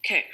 Okay.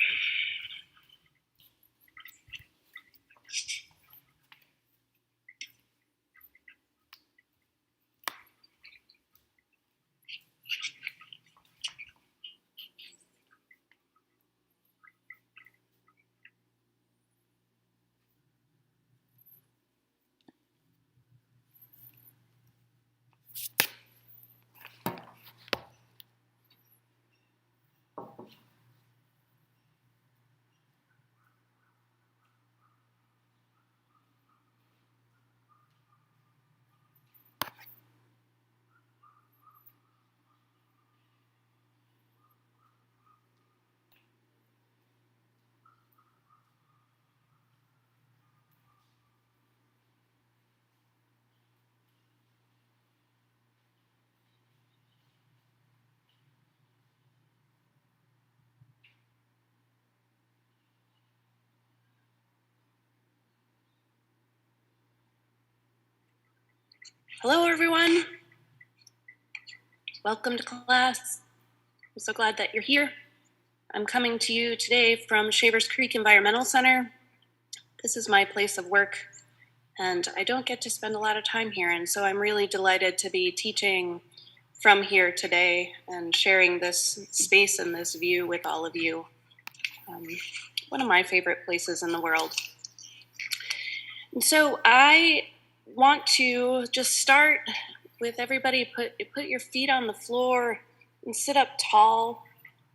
Hello, everyone. Welcome to class. I'm so glad that you're here. I'm coming to you today from Shavers Creek Environmental Center. This is my place of work, and I don't get to spend a lot of time here, and so I'm really delighted to be teaching from here today and sharing this space and this view with all of you. One of my favorite places in the world. And so I want to just start with everybody, put your feet on the floor and sit up tall,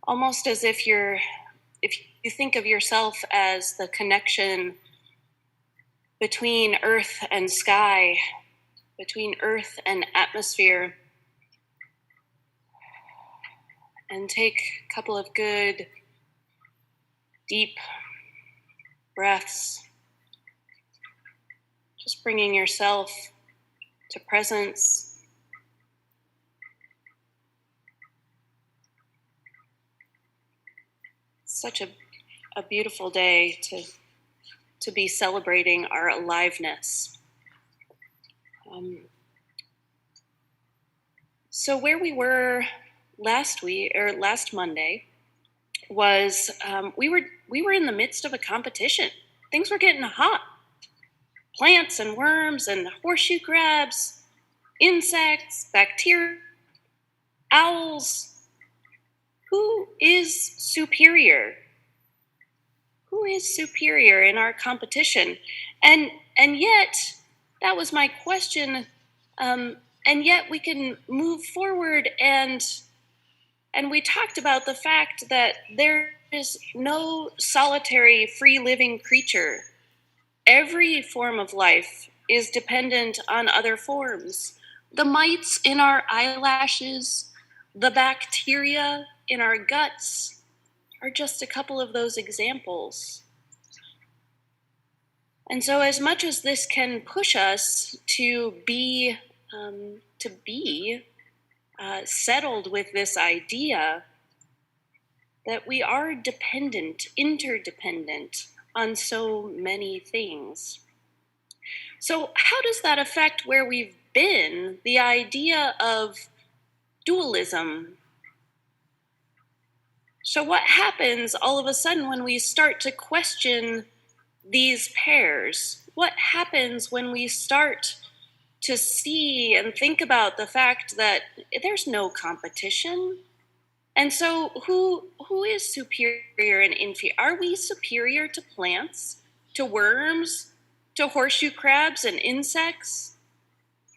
almost as if you think of yourself as the connection between earth and sky, between earth and atmosphere. And take a couple of good, deep breaths, just bringing yourself to presence. Such a beautiful day to be celebrating our aliveness. So where we were last Monday was we were in the midst of a competition. Things were getting hot. Plants and worms and horseshoe crabs, insects, bacteria, owls. Who is superior? Who is superior in our competition? And yet, that was my question. And yet we can move forward and we talked about the fact that there is no solitary free living creature. Every form of life is dependent on other forms. The mites in our eyelashes, the bacteria in our guts are just a couple of those examples. And so as much as this can push us to be settled with this idea that we are interdependent on so many things. So how does that affect where we've been, the idea of dualism? So what happens all of a sudden when we start to question these pairs? What happens when we start to see and think about the fact that there's no competition? And so who is superior and inferior? Are we superior to plants, to worms, to horseshoe crabs and insects?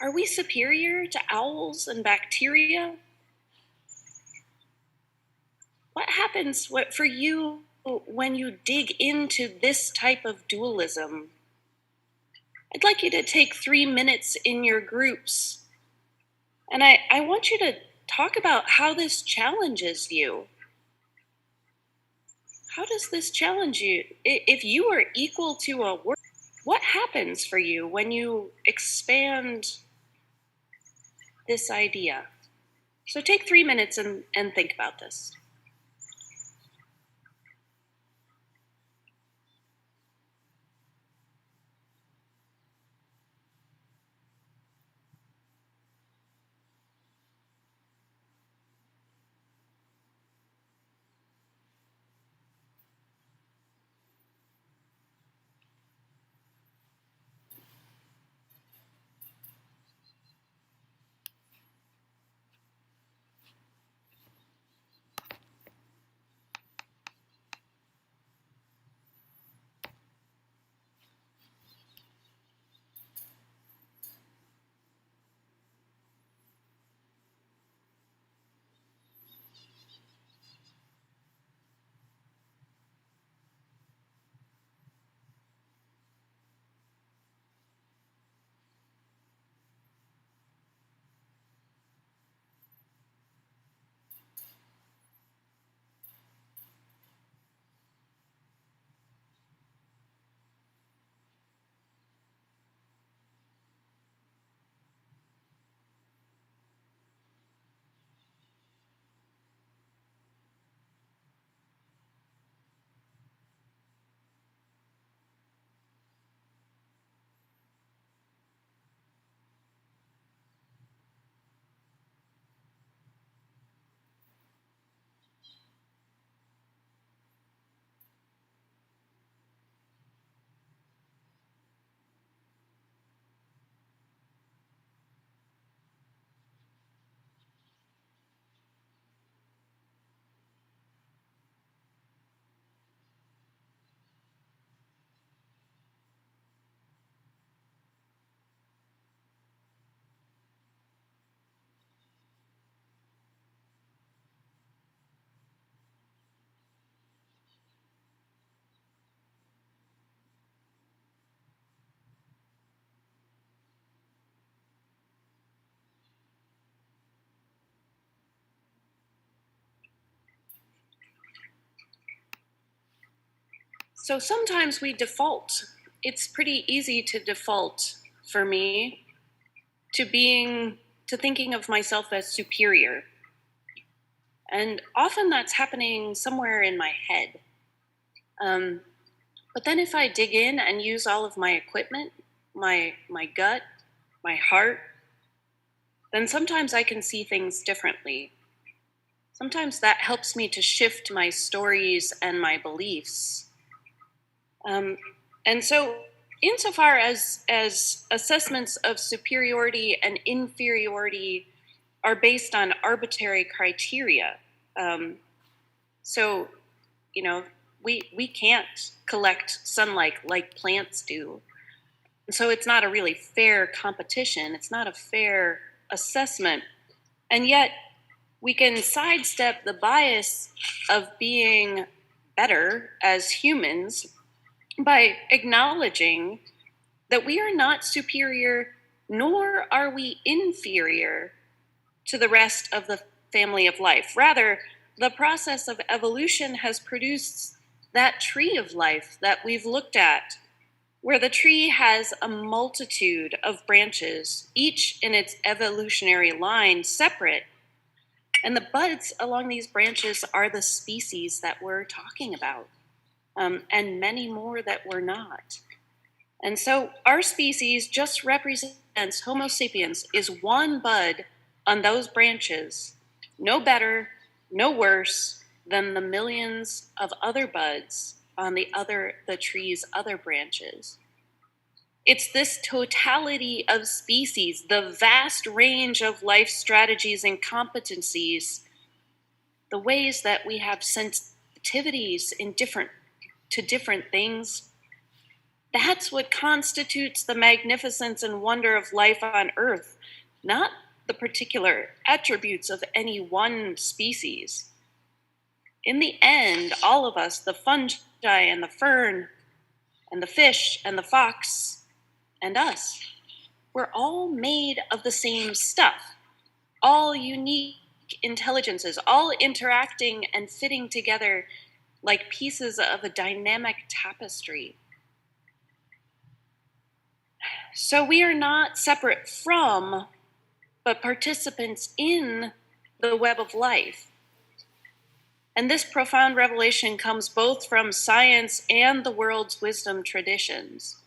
Are we superior to owls and bacteria? What happens for you when you dig into this type of dualism? I'd like you to take 3 minutes in your groups, and I want you to talk about how this challenges you. How does this challenge you? If you are equal to a word, what happens for you when you expand this idea? So take 3 minutes and think about this. So sometimes we default. It's pretty easy to default for me to thinking of myself as superior. And often that's happening somewhere in my head. Um, but then if I dig in and use all of my equipment, my gut, my heart, then sometimes I can see things differently. Sometimes that helps me to shift my stories and my beliefs. Um, and so, insofar as assessments of superiority and inferiority are based on arbitrary criteria, um, so you know we can't collect sunlight like plants do, and so it's not a really fair competition. It's not a fair assessment, and yet we can sidestep the bias of being better as humans by acknowledging that we are not superior nor are we inferior to the rest of the family of life. Rather, the process of evolution has produced that tree of life that we've looked at, where the tree has a multitude of branches, each in its evolutionary line separate. And the buds along these branches are the species that we're talking about, and many more that we're not. And so our species just represents Homo sapiens is one bud on those branches, no better, no worse than the millions of other buds on the tree's other branches. It's this totality of species, the vast range of life strategies and competencies, the ways that we have sensitivities to different things. That's what constitutes the magnificence and wonder of life on Earth, not the particular attributes of any one species. In the end, all of us, the fungi and the fern and the fish and the fox and us, we're all made of the same stuff, all unique intelligences, all interacting and fitting together like pieces of a dynamic tapestry. So we are not separate from, but participants in the web of life. And this profound revelation comes both from science and the world's wisdom traditions,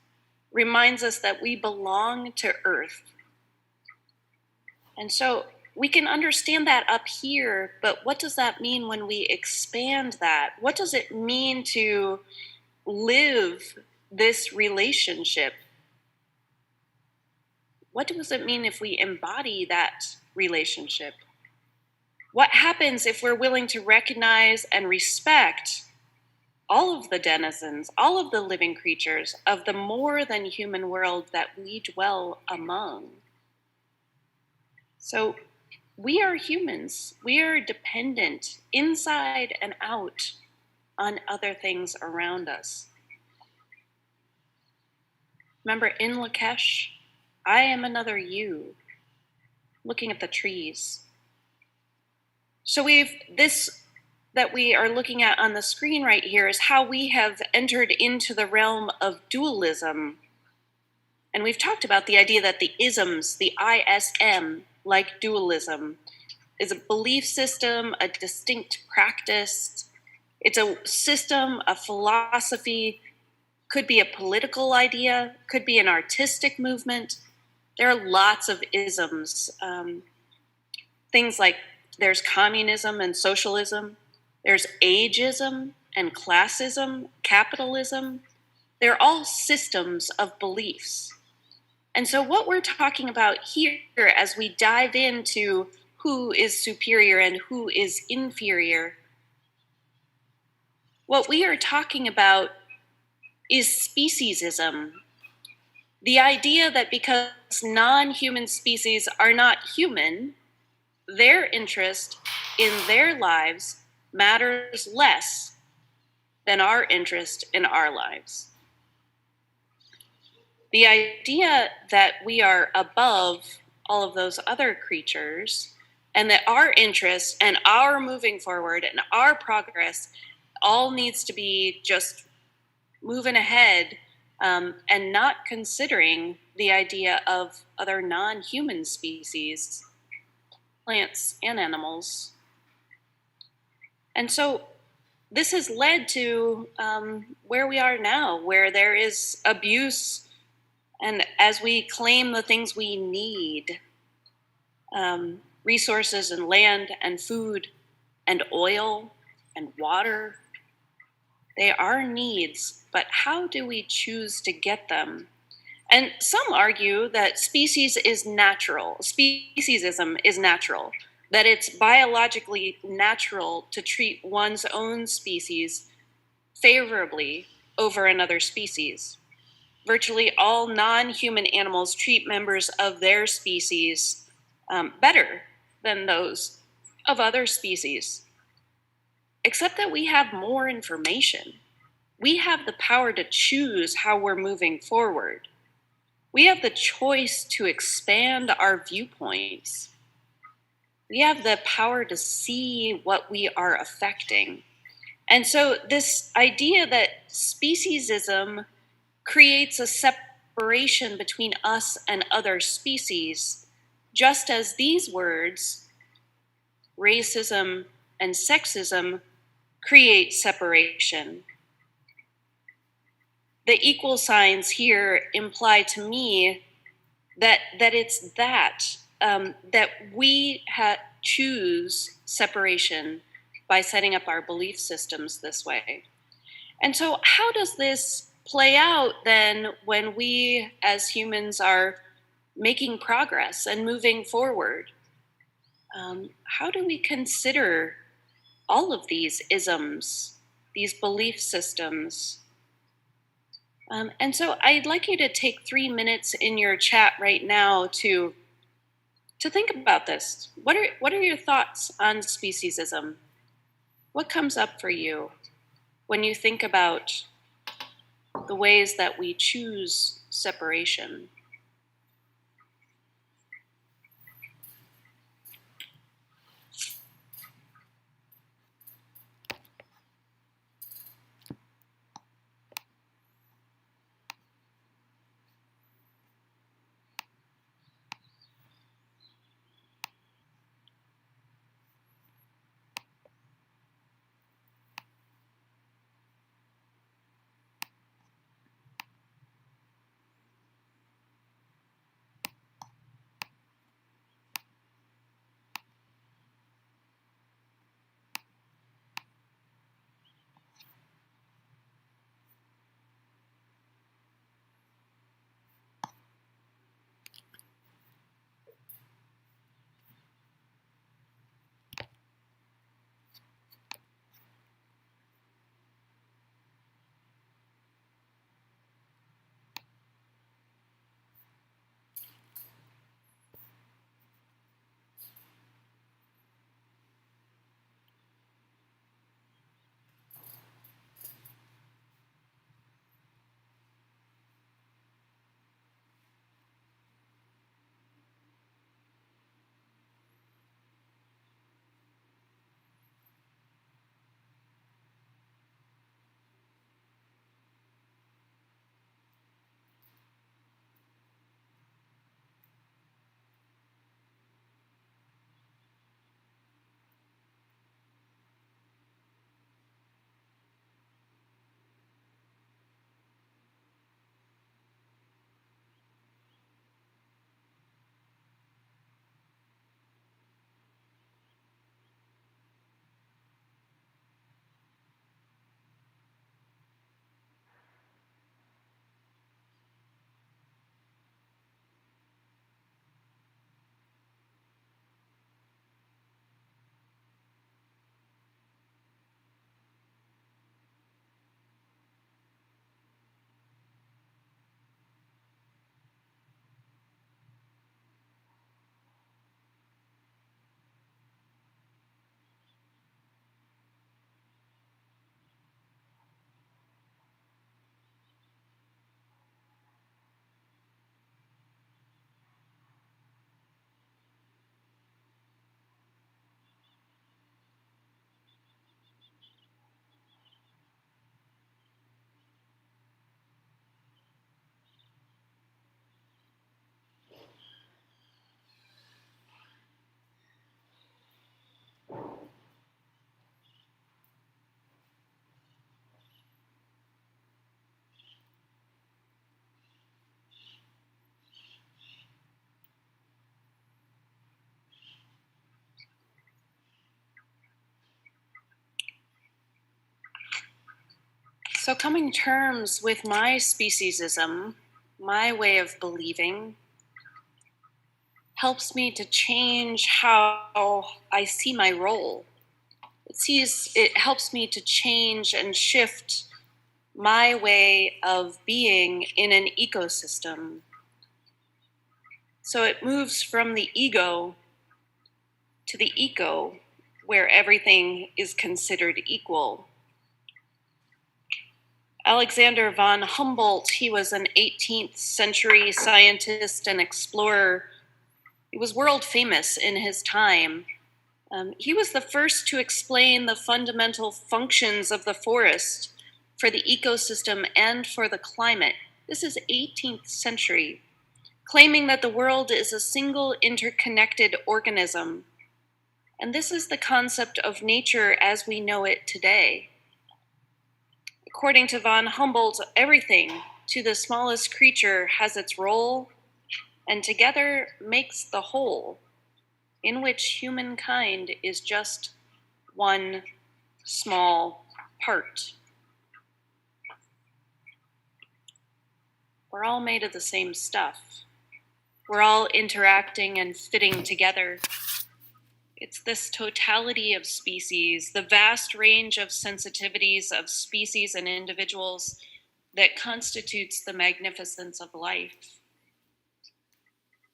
reminds us that we belong to Earth. And so we can understand that up here, but what does that mean when we expand that? What does it mean to live this relationship? What does it mean if we embody that relationship? What happens if we're willing to recognize and respect all of the denizens, all of the living creatures of the more than human world that we dwell among? So we are humans. We are dependent inside and out on other things around us. Remember in Lakesh, I am another you, looking at the trees. So this that we are looking at on the screen right here is how we have entered into the realm of dualism. And we've talked about the idea that the isms, the ISM, like dualism, is a belief system, a distinct practice. It's a system, a philosophy, could be a political idea, could be an artistic movement. There are lots of isms. Things like there's communism and socialism. There's ageism and classism, capitalism. They're all systems of beliefs. And so what we're talking about here as we dive into who is superior and who is inferior, what we are talking about is speciesism. The idea that because non-human species are not human, their interest in their lives matters less than our interest in our lives. The idea that we are above all of those other creatures and that our interests and our moving forward and our progress all needs to be just moving ahead and not considering the idea of other non-human species, plants and animals. And so this has led to where we are now, where there is abuse. And as we claim the things we need, resources and land and food and oil and water, they are needs, but how do we choose to get them? And some argue that speciesism is natural, that it's biologically natural to treat one's own species favorably over another species. Virtually all non human animals treat members of their species better than those of other species, except that we have more information. We have the power to choose how we're moving forward. We have the choice to expand our viewpoints. We have the power to see what we are affecting. And so, this idea that speciesism creates a separation between us and other species, just as these words, racism and sexism, create separation. The equal signs here imply to me that it's that we choose separation by setting up our belief systems this way. And so, how does this play out then when we as humans are making progress and moving forward? How do we consider all of these isms, these belief systems? And so I'd like you to take 3 minutes in your chat right now to think about this. What are your thoughts on speciesism? What comes up for you when you think about the ways that we choose separation? So, coming to terms with my speciesism, my way of believing, helps me to change how I see my role. It helps me to change and shift my way of being in an ecosystem. So it moves from the ego to the eco, where everything is considered equal. Alexander von Humboldt, he was an 18th century scientist and explorer. He was world famous in his time. He was the first to explain the fundamental functions of the forest for the ecosystem and for the climate. This is 18th century, claiming that the world is a single interconnected organism. And this is the concept of nature as we know it today. According to von Humboldt, everything, to the smallest creature, has its role, and together makes the whole, in which humankind is just one small part. We're all made of the same stuff. We're all interacting and fitting together. It's this totality of species, the vast range of sensitivities of species and individuals that constitutes the magnificence of life.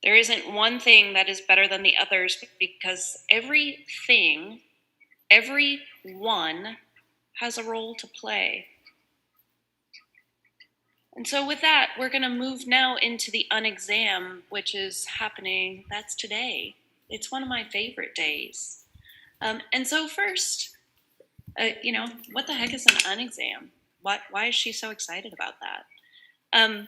There isn't one thing that is better than the others because everything, every one, has a role to play. And so with that, we're going to move now into the Unexam, which is happening, that's today. It's one of my favorite days. And so first, what the heck is an Unexam? Why is she so excited about that?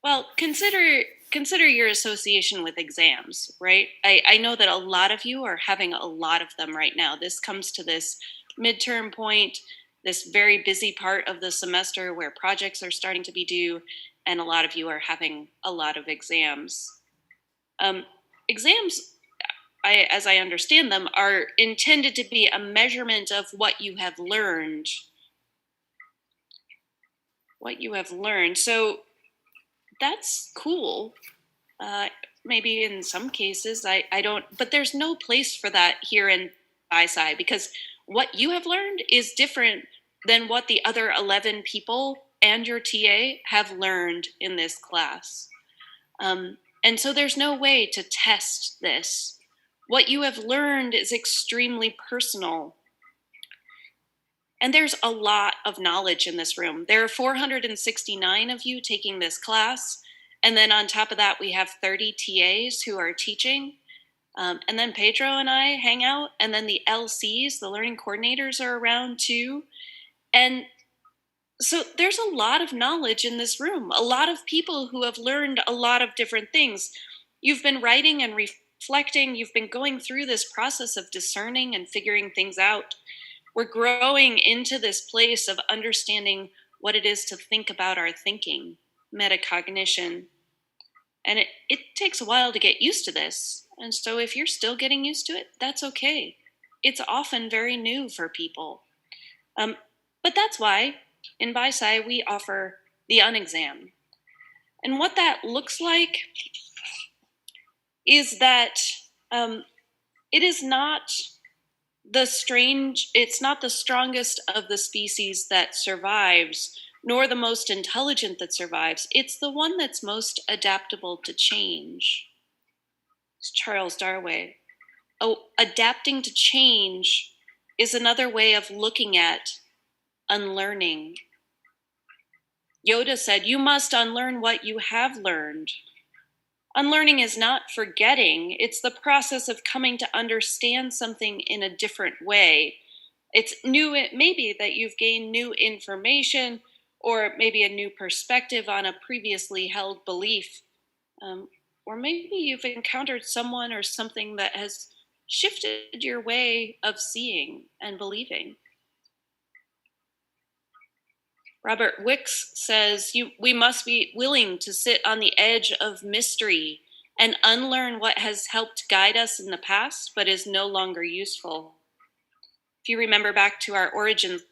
Well, consider your association with exams, right? I know that a lot of you are having a lot of them right now. This comes to this midterm point, this very busy part of the semester where projects are starting to be due, and a lot of you are having a lot of exams. Exams, as I understand them, are intended to be a measurement of what you have learned. So that's cool. Maybe in some cases, I don't, but there's no place for that here in BISCI because what you have learned is different than what the other 11 people and your TA have learned in this class. And so there's no way to test this. What you have learned is extremely personal. And there's a lot of knowledge in this room. There are 469 of you taking this class. And then on top of that, we have 30 TAs who are teaching. And then Pedro and I hang out. And then the LCs, the learning coordinators, are around too. And so there's a lot of knowledge in this room, a lot of people who have learned a lot of different things. You've been writing and reflecting. You've been going through this process of discerning and figuring things out. We're growing into this place of understanding what it is to think about our thinking, metacognition. And it takes a while to get used to this. And so if you're still getting used to it, that's okay. It's often very new for people. But that's why in BISCI we offer the Unexam. And what that looks like is that it is not it's not the strongest of the species that survives, nor the most intelligent that survives. It's the one that's most adaptable to change. It's Charles Darwin. Oh, adapting to change is another way of looking at unlearning. Yoda said, "You must unlearn what you have learned." Unlearning is not forgetting. It's the process of coming to understand something in a different way. It's new, it may be that you've gained new information or maybe a new perspective on a previously held belief. Or maybe you've encountered someone or something that has shifted your way of seeing and believing. Robert Wicks says, we must be willing to sit on the edge of mystery and unlearn what has helped guide us in the past but is no longer useful. If you remember back to our origins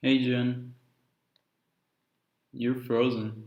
Hey Jen, you're frozen.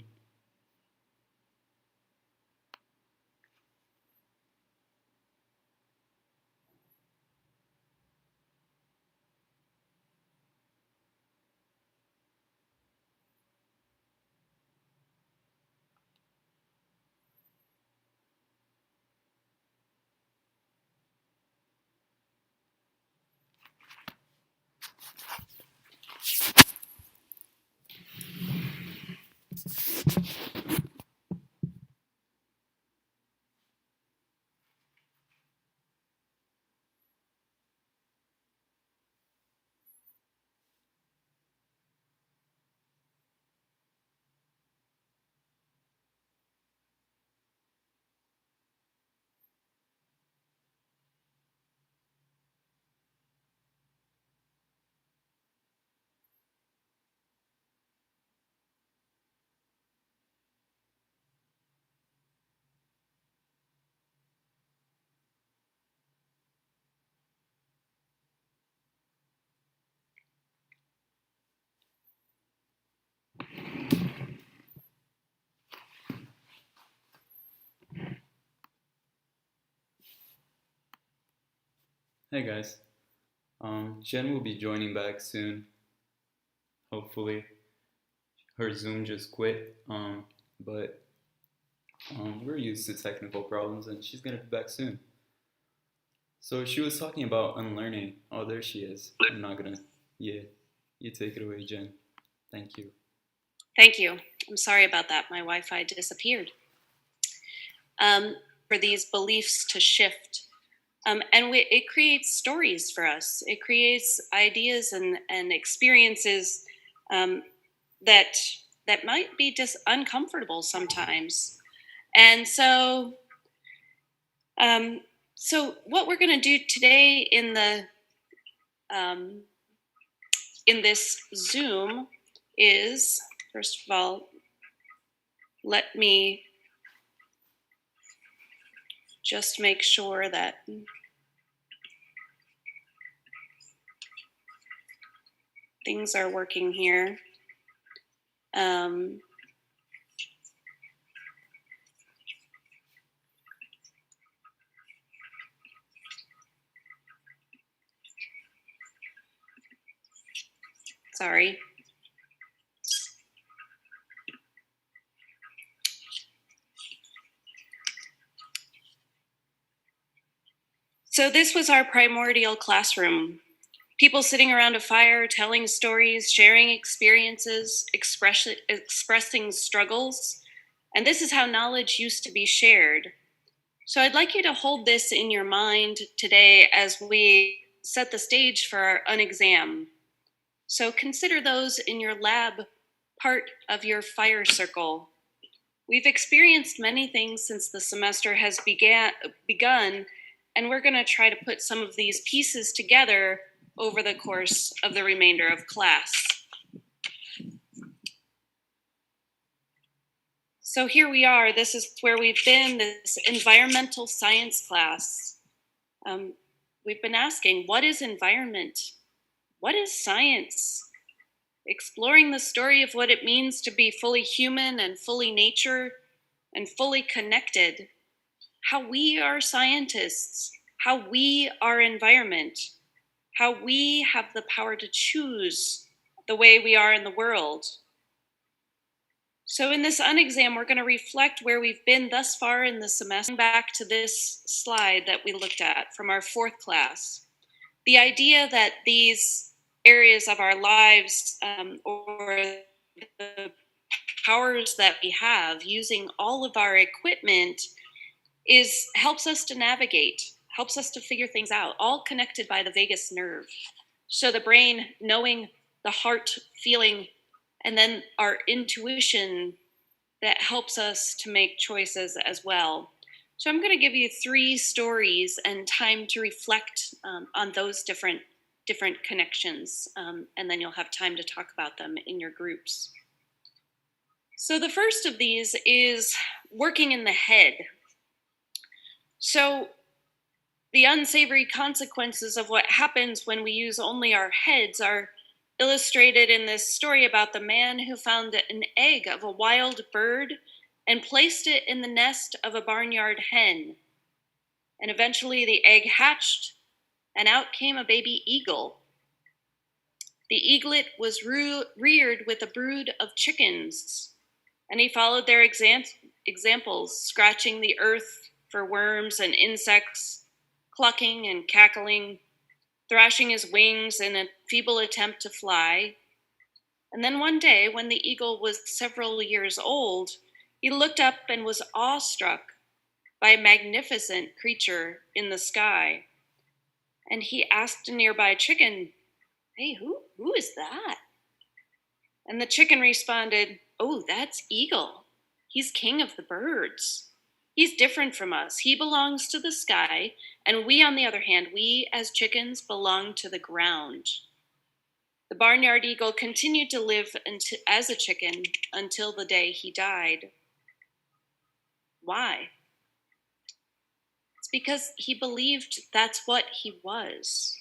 Hey guys, Jen will be joining back soon. Hopefully, her Zoom just quit. But we're used to technical problems, and she's gonna be back soon. So she was talking about unlearning. Oh, there she is. I'm not gonna. Yeah, you take it away, Jen. Thank you. Thank you. I'm sorry about that. My Wi Fi disappeared. For these beliefs to shift. It creates stories for us, it creates ideas and experiences um, that, that might be just uncomfortable sometimes. And um, so what we're going to do today um, in this Zoom is, first of all, let me just make sure that things are working here. Um, sorry. So this was our primordial classroom. People sitting around a fire, telling stories, sharing experiences, expressing struggles. And this is how knowledge used to be shared. So I'd like you to hold this in your mind today as we set the stage for our unexam. So consider those in your lab part of your fire circle. We've experienced many things since the semester has begun, and we're going to try to put some of these pieces together over the course of the remainder of class. So here we are. This is where we've been, this environmental science class. We've been asking, what is environment? What is science? Exploring the story of what it means to be fully human and fully nature and fully connected. How we are scientists, how we are environment, how we have the power to choose the way we are in the world. So in this unexam, we're going to reflect where we've been thus far in the semester, back to this slide that we looked at from our fourth class. The idea that these areas of our lives or the powers that we have using all of our equipment helps us to navigate, helps us to figure things out, all connected by the vagus nerve. So the brain knowing, the heart feeling, and then our intuition that helps us to make choices as well. So I'm going to give you 3 stories and time to reflect on those different connections, and then you'll have time to talk about them in your groups. So the first of these is working in the head. So the unsavory consequences of what happens when we use only our heads are illustrated in this story about the man who found an egg of a wild bird and placed it in the nest of a barnyard hen. And eventually the egg hatched, and out came a baby eagle. The eaglet was reared with a brood of chickens, and he followed their examples, scratching the earth for worms and insects, clucking and cackling, thrashing his wings in a feeble attempt to fly. And then one day, when the eagle was several years old, he looked up and was awestruck by a magnificent creature in the sky. And he asked a nearby chicken, "Hey, who is that?" And the chicken responded, "Oh, that's Eagle. He's king of the birds. He's different from us. He belongs to the sky, and we, on the other hand, we as chickens belong to the ground." The barnyard eagle continued to live as a chicken until the day he died. Why? It's because he believed that's what he was.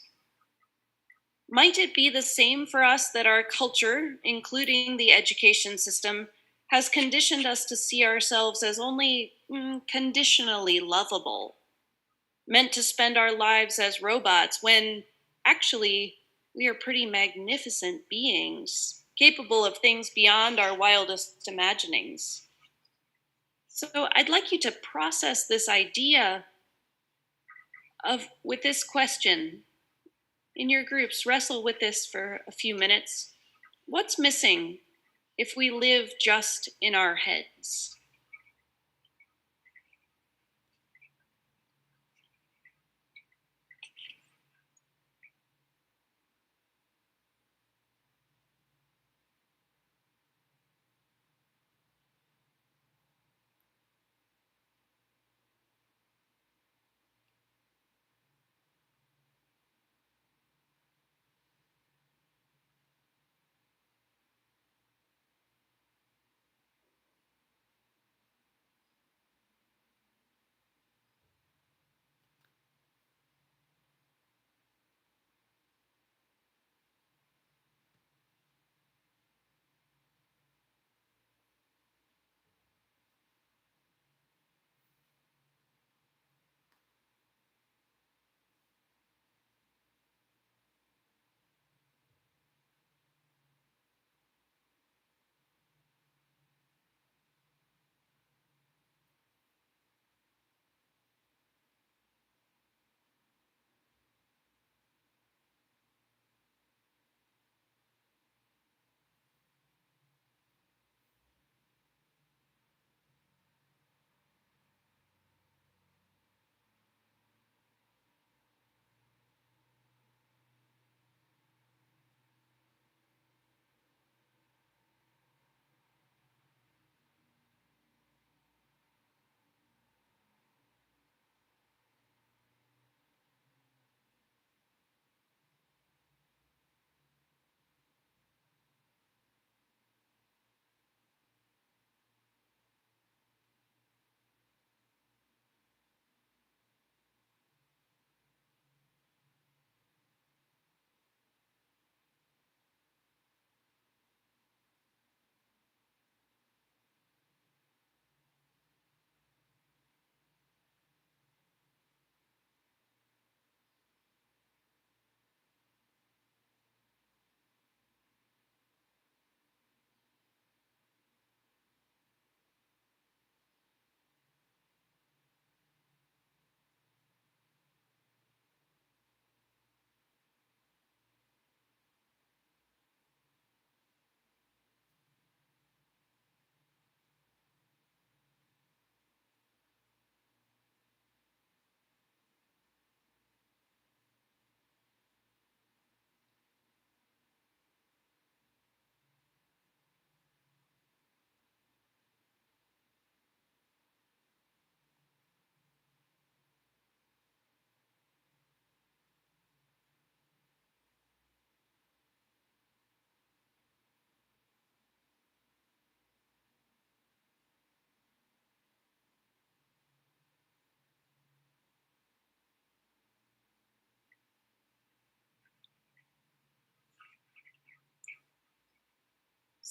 Might it be the same for us that our culture, including the education system, has conditioned us to see ourselves as only conditionally lovable, meant to spend our lives as robots when actually we are pretty magnificent beings, capable of things beyond our wildest imaginings? So I'd like you to process this idea of with this question in your groups. Wrestle with this for a few minutes. What's missing if we live just in our heads?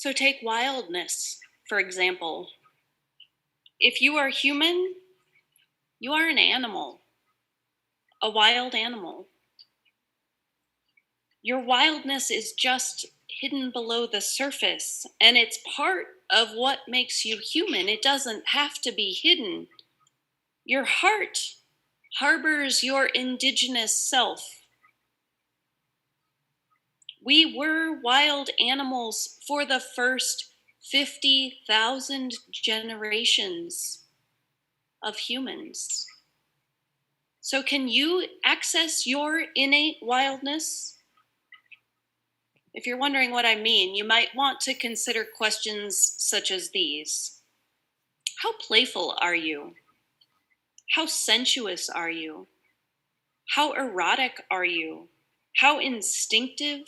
So take wildness, for example. If you are human, you are an animal, a wild animal. Your wildness is just hidden below the surface, and it's part of what makes you human. It doesn't have to be hidden. Your heart harbors your indigenous self. We were wild animals for the first 50,000 generations of humans. So, can you access your innate wildness? If you're wondering what I mean, you might want to consider questions such as these. How playful are you? How sensuous are you? How erotic are you? How instinctive?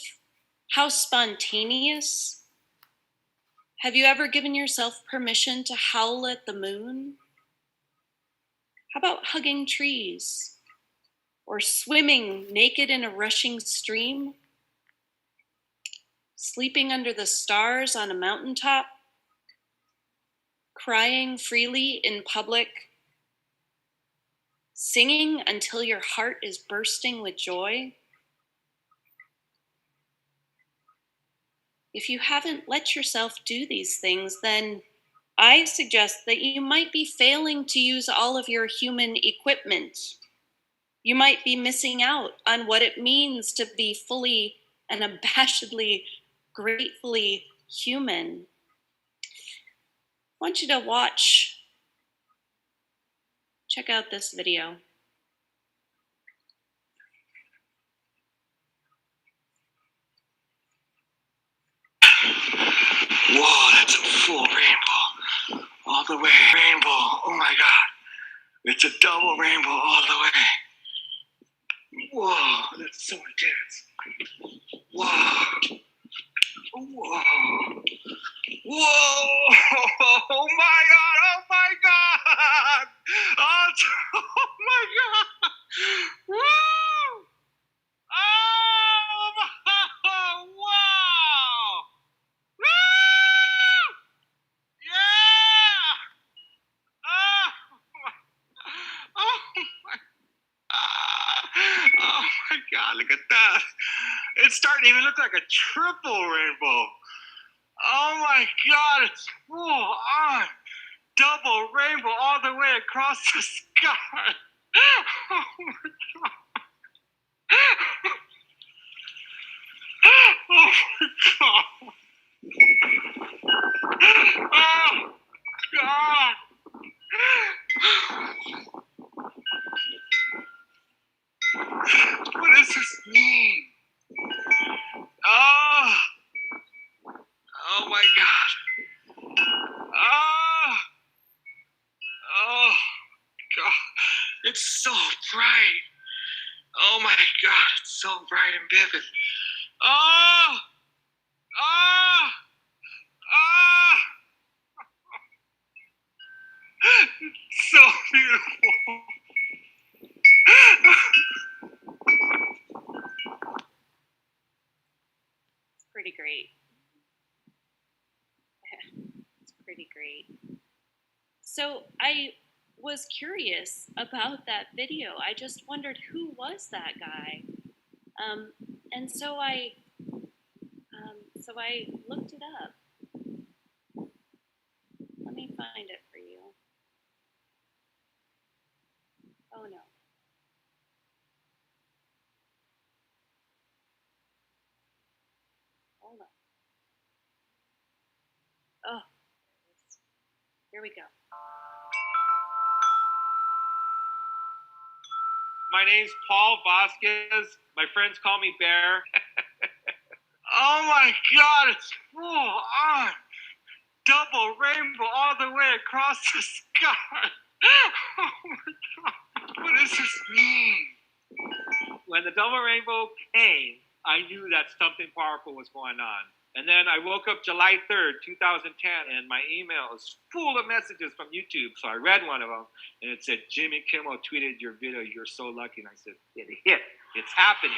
How spontaneous? Have you ever given yourself permission to howl at the moon? How about hugging trees? Or swimming naked in a rushing stream? Sleeping under the stars on a mountaintop? Crying freely in public? Singing until your heart is bursting with joy? If you haven't let yourself do these things, then I suggest that you might be failing to use all of your human equipment. You might be missing out on what it means to be fully and abashedly, gratefully human. I want you to check out this video. Whoa, that's a full rainbow. All the way. Rainbow. Oh my God. It's a double rainbow all the way. Whoa, that's so intense. Whoa. Whoa. Whoa. Oh my God. Oh my God. Oh, oh my God. Woo. Oh my. Wow. Woo. Yeah. Oh, oh my, oh my God, look at that. It's starting to even look like a triple rainbow. Oh my God, it's full on. Double rainbow all the way across the sky. Oh my God. Oh my God. Oh God. What does this mean? Oh, oh my God. Oh, oh God. It's so bright. Oh my God, it's so bright and vivid. Oh, oh, oh. It's so beautiful. It's pretty great. It's pretty great. So I was curious about that video. I just wondered who was that guy, and so I looked it up. Let me find it for you. Oh no. Hold on. Oh, here we go. My name's Paul Vasquez. My friends call me Bear. Oh my God, it's full on. Double rainbow all the way across the sky. Oh my God. What does this mean? When the double rainbow came, I knew that something powerful was going on. And then I woke up July 3rd, 2010, and my email was full of messages from YouTube. So I read one of them, and it said, Jimmy Kimmel tweeted your video. You're so lucky. And I said, it hit. It's happening.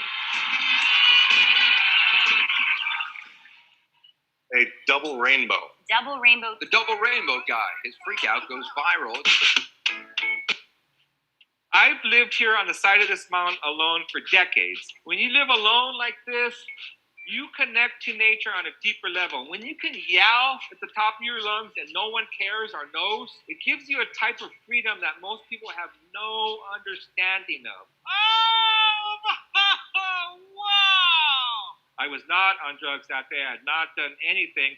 A double rainbow. Double rainbow. The double rainbow guy. His freakout goes viral. I've lived here on the side of this mountain alone for decades. When you live alone like this, you connect to nature on a deeper level. When you can yell at the top of your lungs and no one cares or knows, it gives you a type of freedom that most people have no understanding of. Oh, wow! I was not on drugs that day. I had not done anything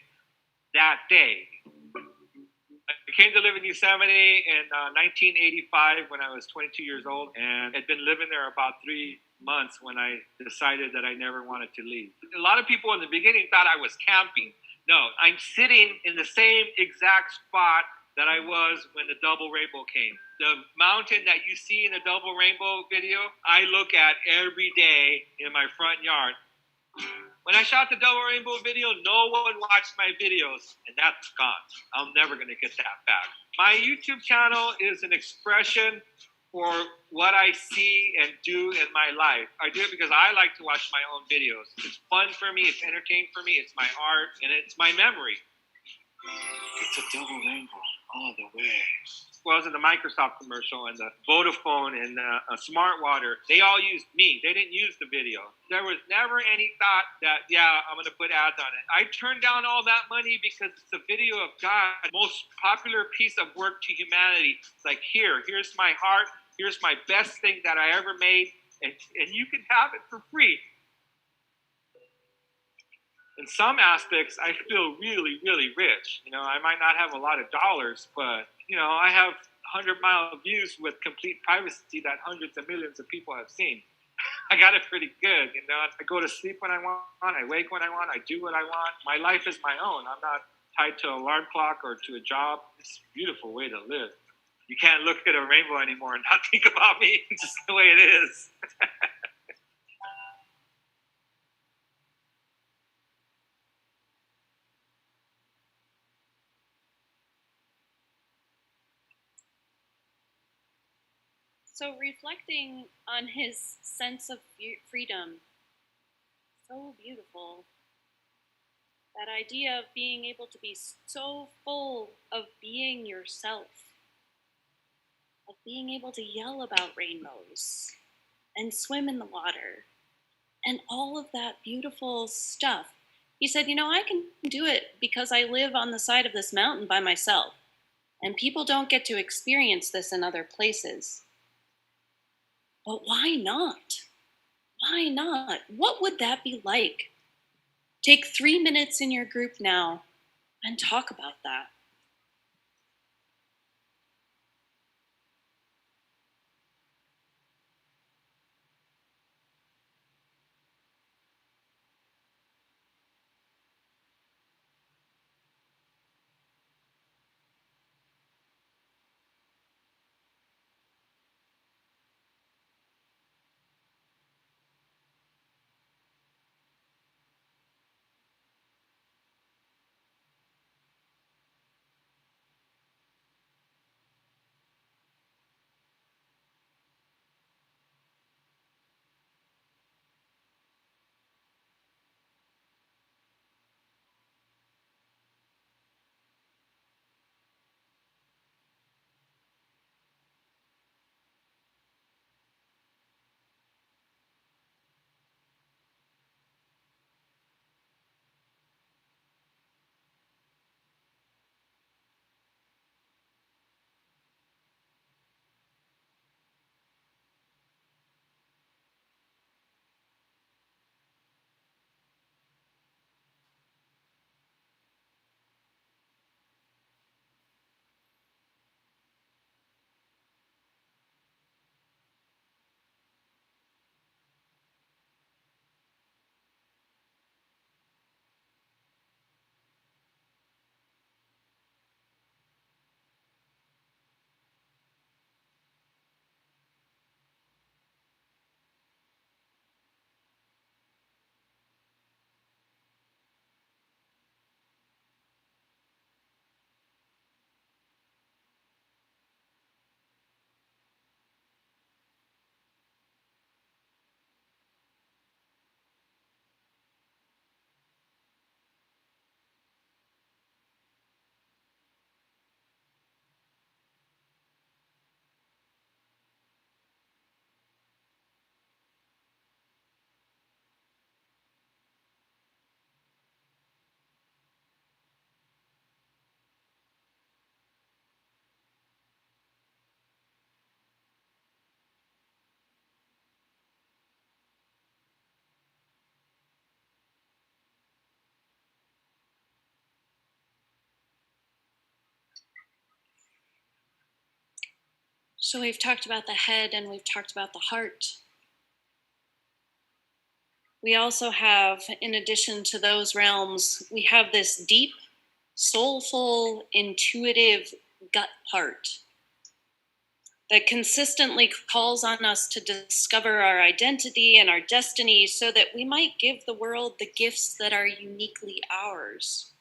that day. I came to live in Yosemite in 1985 when I was 22 years old, and had been living there about 3 months when I decided that I never wanted to leave. A lot of people in the beginning thought I was camping. No, I'm sitting in the same exact spot that I was when the double rainbow came. The mountain that you see in the double rainbow video, I look at every day in my front yard. When I shot the double rainbow video, no one watched my videos, and that's gone. I'm never going to get that back. My YouTube channel is an expression for what I see and do in my life. I do it because I like to watch my own videos. It's fun for me, it's entertaining for me, it's my art, and it's my memory. It's a double rainbow all the way. Well, I was in the Microsoft commercial and the Vodafone and Smart Water. They all used me. They didn't use the video. There was never any thought that, yeah, I'm going to put ads on it. I turned down all that money because it's a video of God, most popular piece of work to humanity. It's like, here's my heart. Here's my best thing that I ever made. And you can have it for free. In some aspects, I feel really, really rich. You know, I might not have a lot of dollars, but, you know, I have 100-mile views with complete privacy that hundreds of millions of people have seen. I got it pretty good, you know. I go to sleep when I want, I wake when I want, I do what I want. My life is my own. I'm not tied to an alarm clock or to a job. It's a beautiful way to live. You can't look at a rainbow anymore and not think about me. It's just the way it is. So, reflecting on his sense of freedom, so beautiful. That idea of being able to be so full of being yourself, of being able to yell about rainbows and swim in the water and all of that beautiful stuff. He said, you know, I can do it because I live on the side of this mountain by myself, and people don't get to experience this in other places. But why not? Why not? What would that be like? Take 3 minutes in your group now and talk about that. So we've talked about the head and we've talked about the heart. We also have, in addition to those realms, we have this deep, soulful, intuitive gut part that consistently calls on us to discover our identity and our destiny so that we might give the world the gifts that are uniquely ours.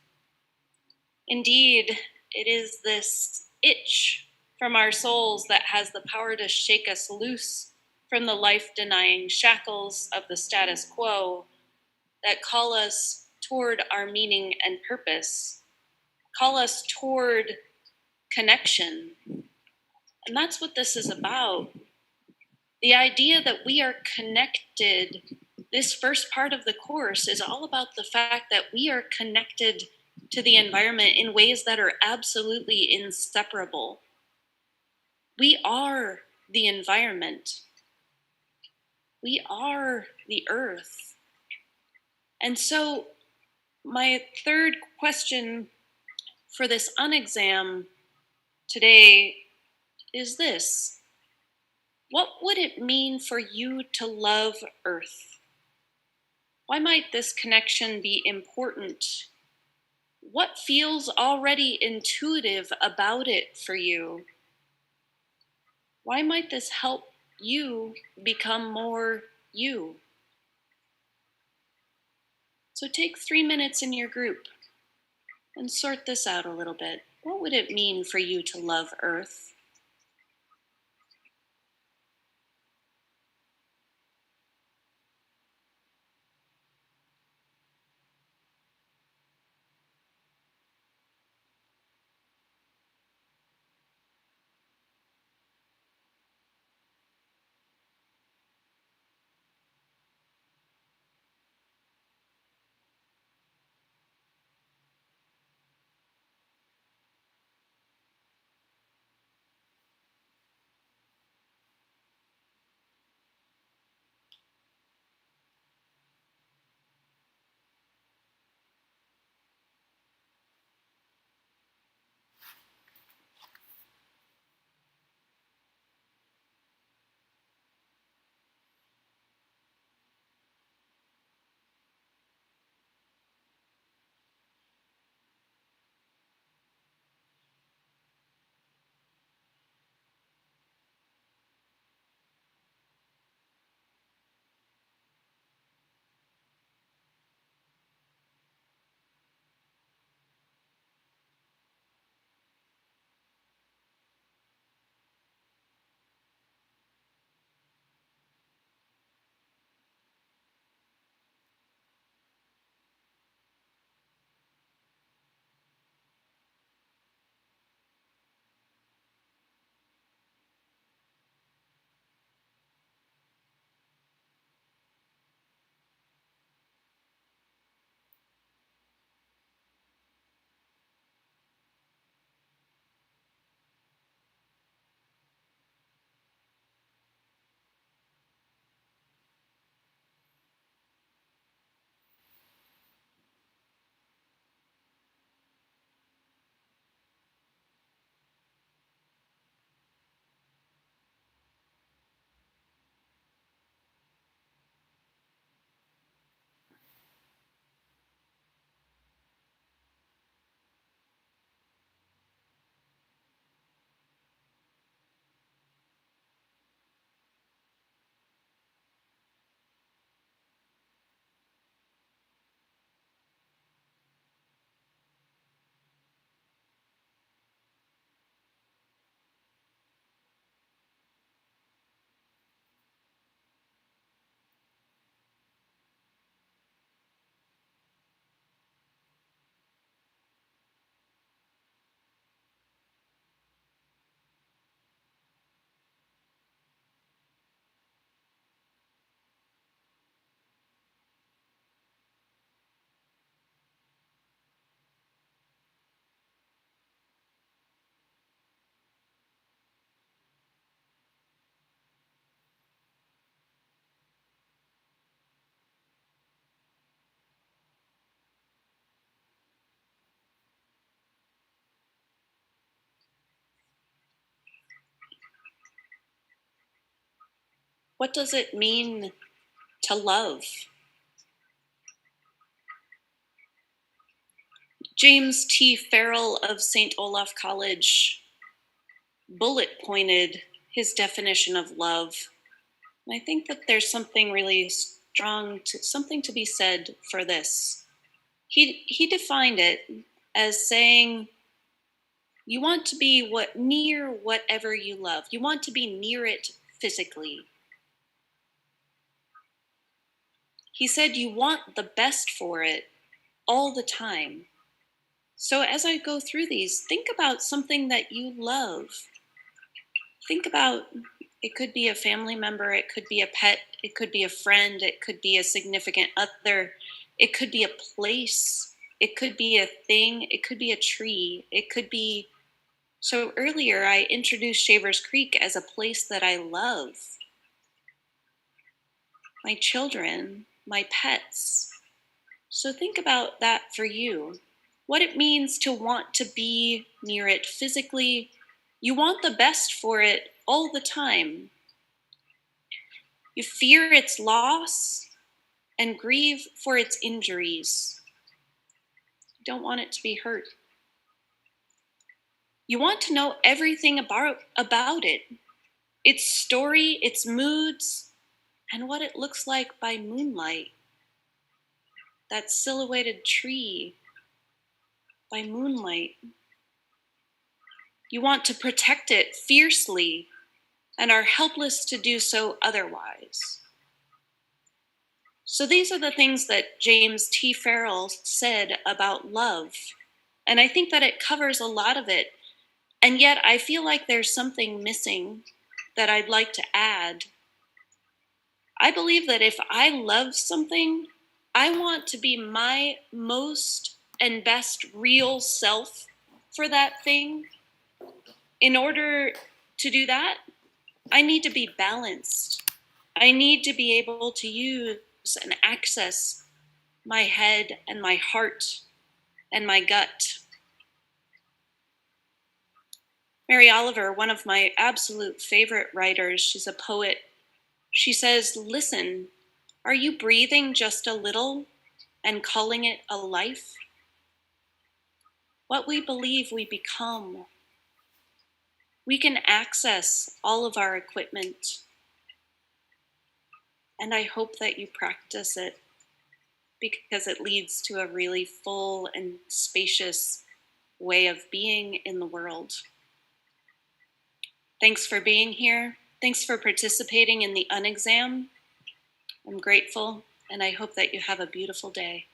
Indeed, it is this itch from our souls that has the power to shake us loose from the life-denying shackles of the status quo that call us toward our meaning and purpose, call us toward connection. And that's what this is about. The idea that we are connected, this first part of the course is all about the fact that we are connected to the environment in ways that are absolutely inseparable. We are the environment. We are the earth. And so my third question for this unexam today is this. What would it mean for you to love Earth? Why might this connection be important? What feels already intuitive about it for you? Why might this help you become more you? So take 3 minutes in your group and sort this out a little bit. What would it mean for you to love Earth? What does it mean to love? James T. Farrell of St. Olaf College bullet pointed his definition of love. And I think that there's something really strong, something to be said for this. He defined it as saying, you want to be near whatever you love. You want to be near it physically. He said you want the best for it all the time. So as I go through these, think about something that you love. Think about, it could be a family member, it could be a pet, it could be a friend, it could be a significant other, it could be a place, it could be a thing, it could be a tree, it could be. So earlier I introduced Shavers Creek as a place that I love. My children, my pets. So think about that for you. What it means to want to be near it physically. You want the best for it all the time. You fear its loss and grieve for its injuries. You don't want it to be hurt. You want to know everything about it, its story, its moods, and what it looks like by moonlight. That silhouetted tree by moonlight. You want to protect it fiercely and are helpless to do so otherwise. So these are the things that James T. Farrell said about love. And I think that it covers a lot of it. And yet I feel like there's something missing that I'd like to add. I believe that if I love something, I want to be my most and best real self for that thing. In order to do that, I need to be balanced. I need to be able to use and access my head and my heart and my gut. Mary Oliver, one of my absolute favorite writers, she's a poet. She says, listen, are you breathing just a little and calling it a life? What we believe we become. We can access all of our equipment. And I hope that you practice it because it leads to a really full and spacious way of being in the world. Thanks for being here. Thanks for participating in the Unexam. I'm grateful, and I hope that you have a beautiful day.